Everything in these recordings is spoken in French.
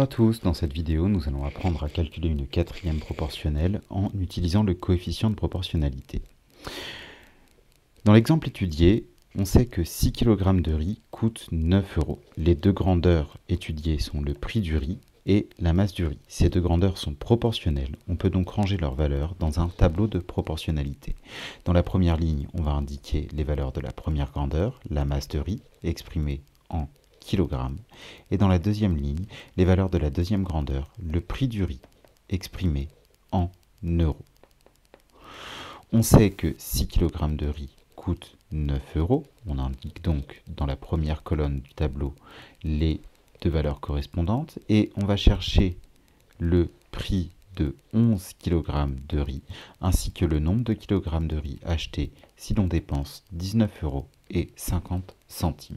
Bonjour à tous, dans cette vidéo nous allons apprendre à calculer une quatrième proportionnelle en utilisant le coefficient de proportionnalité. Dans l'exemple étudié, on sait que 6 kg de riz coûte 9 €. Les deux grandeurs étudiées sont le prix du riz et la masse du riz. Ces deux grandeurs sont proportionnelles, on peut donc ranger leurs valeurs dans un tableau de proportionnalité. Dans la première ligne, on va indiquer les valeurs de la première grandeur, la masse de riz, exprimée en kilogrammes, et dans la deuxième ligne, les valeurs de la deuxième grandeur, le prix du riz, exprimé en euros. On sait que 6 kg de riz coûte 9 €. On indique donc dans la première colonne du tableau les deux valeurs correspondantes, et on va chercher le prix de 11 kg de riz, ainsi que le nombre de kilogrammes de riz achetés si l'on dépense 19,50 €.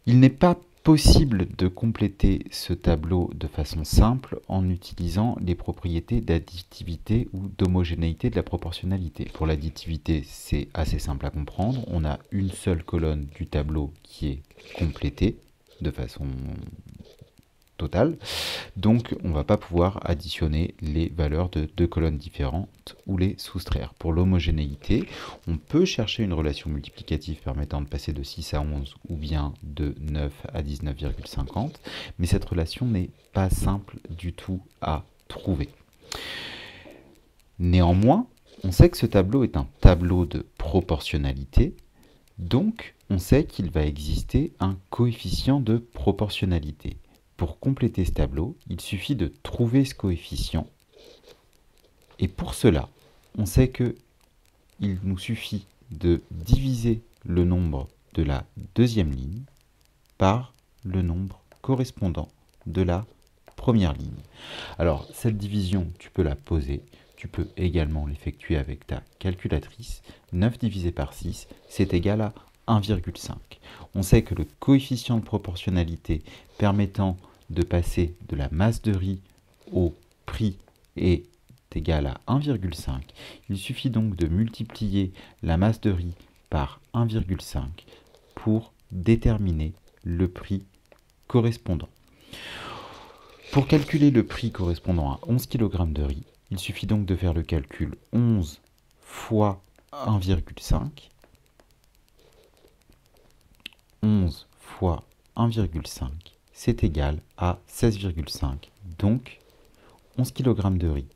Il n'est pas possible de compléter ce tableau de façon simple en utilisant les propriétés d'additivité ou d'homogénéité de la proportionnalité. Pour l'additivité, c'est assez simple à comprendre. On a une seule colonne du tableau qui est complétée de façon totale. Donc, on ne va pas pouvoir additionner les valeurs de deux colonnes différentes ou les soustraire. Pour l'homogénéité, on peut chercher une relation multiplicative permettant de passer de 6 à 11 ou bien de 9 à 19,50, mais cette relation n'est pas simple du tout à trouver. Néanmoins, on sait que ce tableau est un tableau de proportionnalité, donc on sait qu'il va exister un coefficient de proportionnalité. Pour compléter ce tableau, il suffit de trouver ce coefficient. Et pour cela, on sait qu'il nous suffit de diviser le nombre de la deuxième ligne par le nombre correspondant de la première ligne. Alors, cette division, tu peux la poser. Tu peux également l'effectuer avec ta calculatrice. 9 divisé par 6, c'est égal à 1,5. On sait que le coefficient de proportionnalité permettant de passer de la masse de riz au prix est égal à 1,5. Il suffit donc de multiplier la masse de riz par 1,5 pour déterminer le prix correspondant. Pour calculer le prix correspondant à 11 kg de riz, il suffit donc de faire le calcul 11 fois 1,5. 11 fois 1,5, c'est égal à 16,5. Donc, 11 kg de riz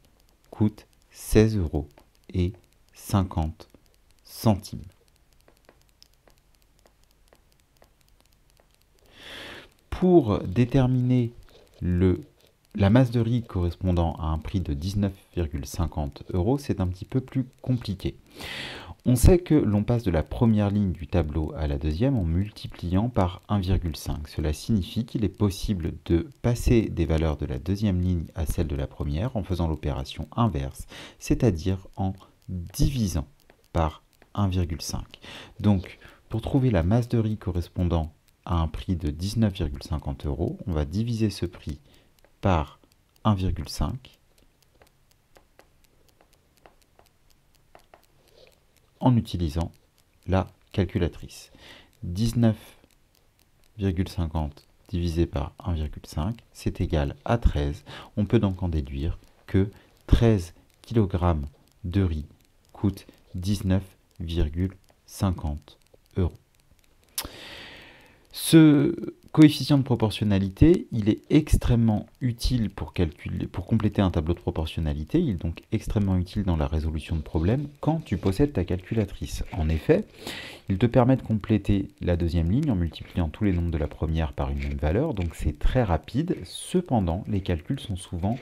coûte 16,50 €. Pour déterminer la masse de riz correspondant à un prix de 19,50 €, c'est un petit peu plus compliqué. On sait que l'on passe de la première ligne du tableau à la deuxième en multipliant par 1,5. Cela signifie qu'il est possible de passer des valeurs de la deuxième ligne à celles de la première en faisant l'opération inverse, c'est-à-dire en divisant par 1,5. Donc, pour trouver la masse de riz correspondant à un prix de 19,50 €, on va diviser ce prix par 1,5 en utilisant la calculatrice. 19,50 divisé par 1,5, c'est égal à 13. On peut donc en déduire que 13 kg de riz coûte 19,50 €. Ce coefficient de proportionnalité, il est extrêmement utile pour compléter un tableau de proportionnalité. Il est donc extrêmement utile dans la résolution de problèmes quand tu possèdes ta calculatrice. En effet, il te permet de compléter la deuxième ligne en multipliant tous les nombres de la première par une même valeur, donc c'est très rapide. Cependant, les calculs sont souvent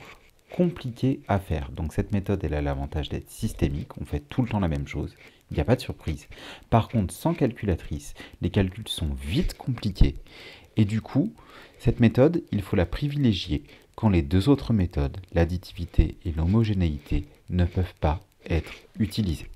compliqués à faire. Donc cette méthode, elle a l'avantage d'être systémique, on fait tout le temps la même chose, il n'y a pas de surprise. Par contre, sans calculatrice, les calculs sont vite compliqués, et du coup, cette méthode, il faut la privilégier quand les deux autres méthodes, l'additivité et l'homogénéité, ne peuvent pas être utilisées.